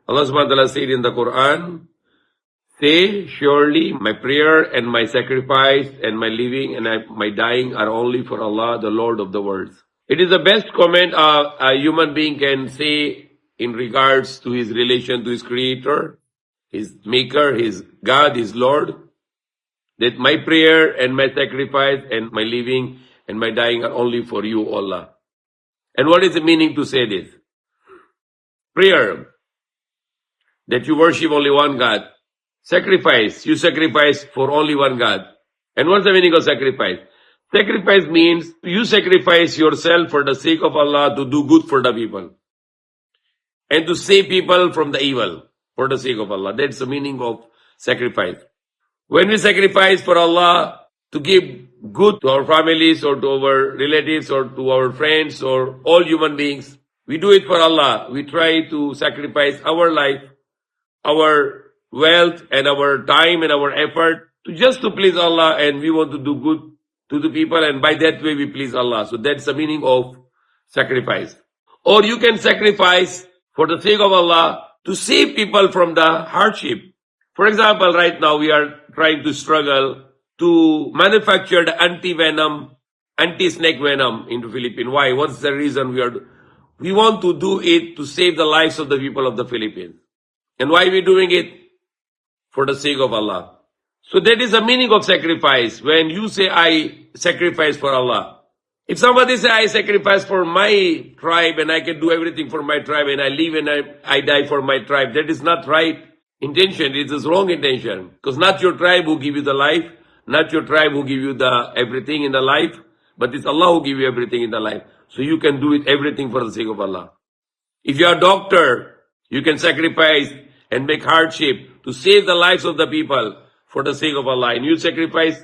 Allah subhanahu wa ta'ala said in the Quran, say, surely my prayer and my sacrifice and my living and my dying are only for Allah, the Lord of the worlds. It is the best comment a human being can say in regards to his relation to his Creator, his Maker, his God, his Lord, that my prayer and my sacrifice and my living and my dying are only for you, Allah. And what is the meaning to say this? Prayer, that you worship only one God. Sacrifice, you sacrifice for only one God. And what's the meaning of sacrifice? Sacrifice means you sacrifice yourself for the sake of Allah to do good for the people. And to save people from the evil for the sake of Allah. That's the meaning of sacrifice. When we sacrifice for Allah to give good to our families or to our relatives or to our friends or all human beings, we do it for Allah. We try to sacrifice our life, our wealth and our time and our effort just to please Allah, and we want to do good to the people, and by that way we please Allah. So that's the meaning of sacrifice. Or you can sacrifice for the sake of Allah to save people from the hardship. For example, right now we are trying to struggle to manufacture the anti-venom, anti-snake venom in the Philippines. Why? What's the reason we want to do it to save the lives of the people of the Philippines. And why are we doing it? For the sake of Allah. So that is the meaning of sacrifice. When you say, I sacrifice for Allah. If somebody say, I sacrifice for my tribe and I can do everything for my tribe and I live and I die for my tribe, that is not right intention. It is wrong intention. Because not your tribe who give you the life, not your tribe who give you the everything in the life, but it's Allah who give you everything in the life. So you can do it everything for the sake of Allah. If you are a doctor, you can sacrifice and make hardship to save the lives of the people for the sake of Allah. And you sacrifice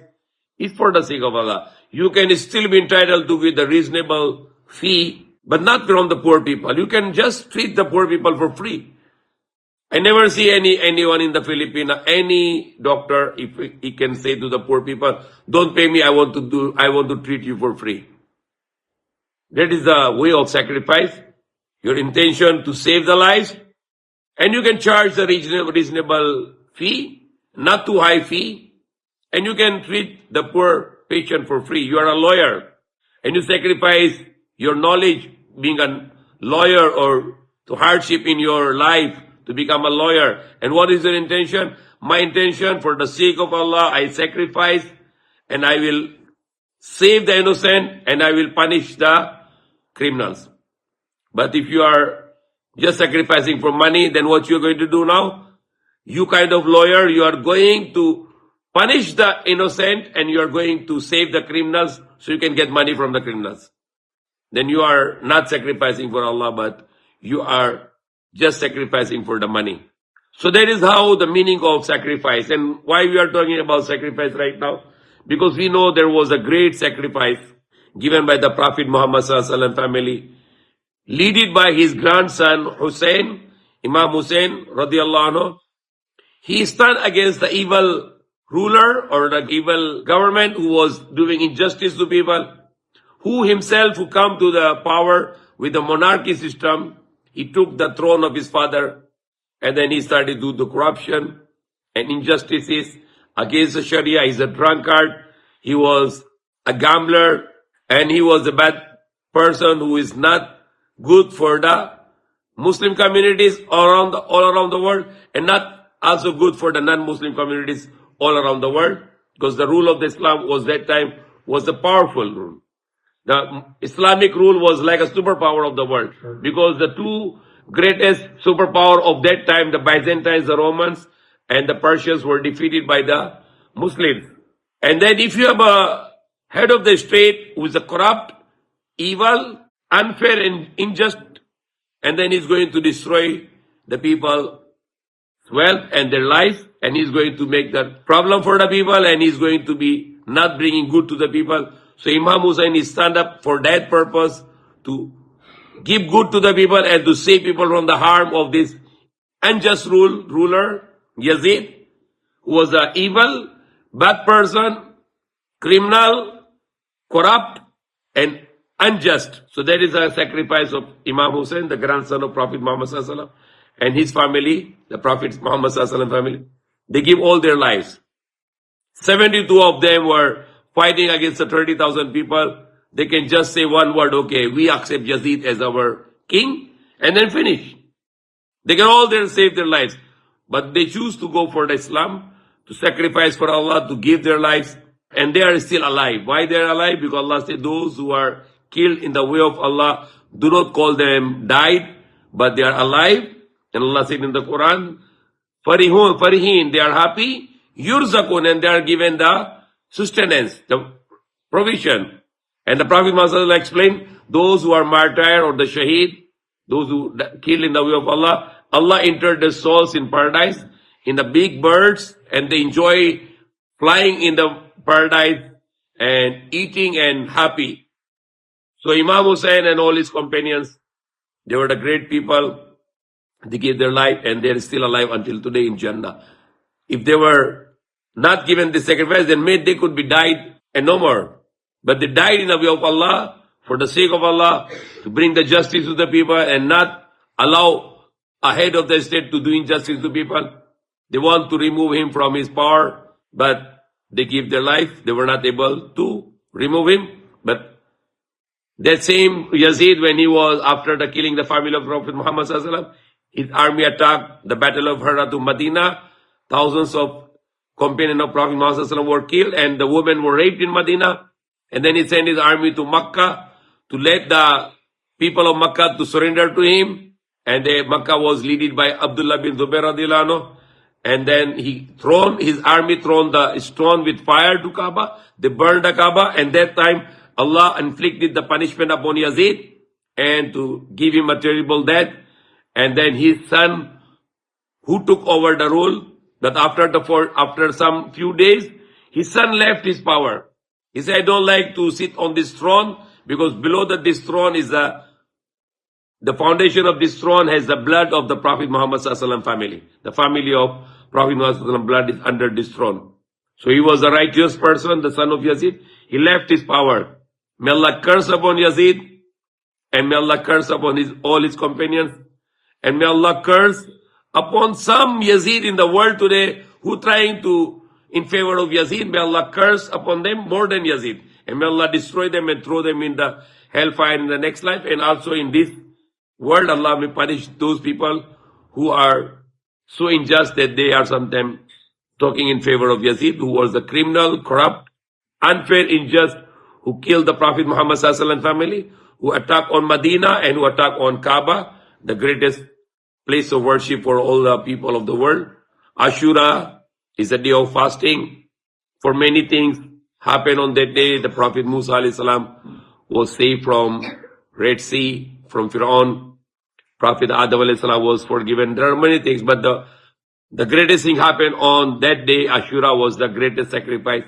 it for the sake of Allah. You can still be entitled to with a reasonable fee, but not from the poor people. You can just treat the poor people for free. I never see anyone in the Philippines, any doctor, if he can say to the poor people, don't pay me, I want to treat you for free. That is the way of sacrifice. Your intention to save the lives. And you can charge the reasonable fee, not too high fee. And you can treat the poor patient for free. You are a lawyer. And you sacrifice your knowledge, being a lawyer or to hardship in your life to become a lawyer. And what is your intention? My intention, for the sake of Allah, I sacrifice and I will save the innocent and I will punish the criminals. But if you are just sacrificing for money, then what you're going to do now? You kind of lawyer, you are going to punish the innocent and you are going to save the criminals so you can get money from the criminals. Then you are not sacrificing for Allah, but you are just sacrificing for the money. So that is how the meaning of sacrifice. And why we are talking about sacrifice right now? Because we know there was a great sacrifice given by the Prophet Muhammad Sallallahu Alaihi Wasallam family, led by his grandson Husain, Imam Husain radiallahu anhu. He stood against the evil ruler or the evil government who was doing injustice to people, who come to the power with the monarchy system. He took the throne of his father and then he started to do the corruption and injustices against the Sharia. He's a drunkard. He was a gambler and he was a bad person who is not good for the Muslim communities all around the world, and not also good for the non-Muslim communities all around the world, because the rule of the Islam was that time was the powerful rule. The Islamic rule was like a superpower of the world, because the two greatest superpower of that time, the Byzantines, the Romans, and the Persians, were defeated by the Muslims. And then if you have a head of the state who is a corrupt, evil, unfair and unjust, and then he's going to destroy the people's wealth and their lives, and he's going to make that problem for the people, and he's going to be not bringing good to the people. So Imam Husain is stand up for that purpose, to give good to the people and to save people from the harm of this unjust ruler, Yazid, who was an evil, bad person, criminal, corrupt, and unjust. So that is a sacrifice of Imam Husain, the grandson of Prophet Muhammad Sallallahu Alaihi Wasallam. and his family, the Prophet Muhammad Sallallahu Alaihi Wasallam family, they give all their lives. 72 of them were fighting against the 30,000 people. They can just say one word, okay, we accept Yazid as our king, and then finish. They can all there save their lives. But they choose to go for the Islam, to sacrifice for Allah, to give their lives, and they are still alive. Why they are alive? Because Allah said those who are killed in the way of Allah, do not call them died, but they are alive. And Allah said in the Quran, Farihin, they are happy, Yurzakun, and they are given the sustenance, the provision. And the Prophet Muhammad explained, those who are martyred or the shaheed, those who kill in the way of Allah, Allah entered their souls in paradise, in the big birds, and they enjoy flying in the paradise and eating and happy. So Imam Husain and all his companions, they were the great people. They gave their life and they're still alive until today in Jannah. If they were not given this sacrifice, then maybe they could be died and no more. But they died in the way of Allah, for the sake of Allah, to bring the justice to the people and not allow a head of the state to do injustice to people. They want to remove him from his power, but they give their life. They were not able to remove him. But that same Yazid, when he was after the killing the family of Prophet Muhammad Sallallahu Alaihi Wasallam, his army attacked the battle of Hira to Medina. Thousands of companions of Prophet Muhammad Sallallahu Alaihi Wasallam were killed and the women were raped in Medina. And then he sent his army to Makkah to let the people of Makkah to surrender to him. And Makkah was led by Abdullah bin Zubair radiallahu anhu. And then his army thrown the stone with fire to Kaaba. They burned the Kaaba. And that time Allah inflicted the punishment upon Yazid and to give him a terrible death. And then his son, who took over the rule, that after some few days, his son left his power. He said, I don't like to sit on this throne because below this throne is the foundation of this throne has the blood of the Prophet Muhammad Sallallahu Alaihi Wasallam family. The family of Prophet Muhammad Sallallahu Alaihi Wasallam blood is under this throne. So he was a righteous person, the son of Yazid. He left his power. May Allah curse upon Yazid and may Allah curse upon all his companions. And may Allah curse upon some Yazid in the world today who trying to in favor of Yazid. May Allah curse upon them more than Yazid. And may Allah destroy them and throw them in the hellfire in the next life. And also in this world, Allah may punish those people who are so unjust that they are sometimes talking in favor of Yazid, who was the criminal, corrupt, unfair, unjust, who killed the Prophet Muhammad Sallallahu Alaihi Wasallam family, who attacked on Medina and who attacked on Kaaba, the greatest place of worship for all the people of the world. Ashura is a day of fasting. For many things happen on that day. The Prophet Musa alayhi salam was saved from Red Sea, from Fir'aun. Prophet Adam alayhi salam was forgiven. There are many things, but the greatest thing happened on that day. Ashura was the greatest sacrifice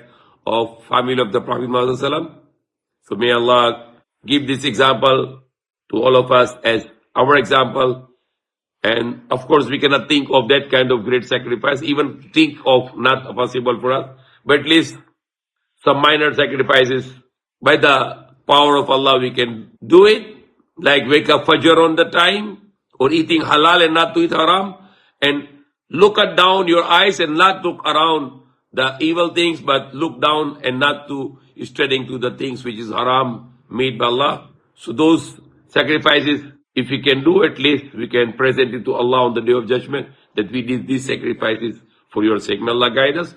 of family of the Prophet Muhammad sallallahu alaihi wasallam. So may Allah give this example to all of us as our example. And of course, we cannot think of that kind of great sacrifice, even think of not possible for us, but at least some minor sacrifices. By the power of Allah, we can do it, like wake up Fajr on the time, or eating halal and not to eat haram, and look at down your eyes and not look around the evil things, but look down and not to studying to the things which is haram made by Allah. So those sacrifices, if we can do, at least we can present it to Allah on the day of judgment that we did these sacrifices for your sake. May Allah guide us.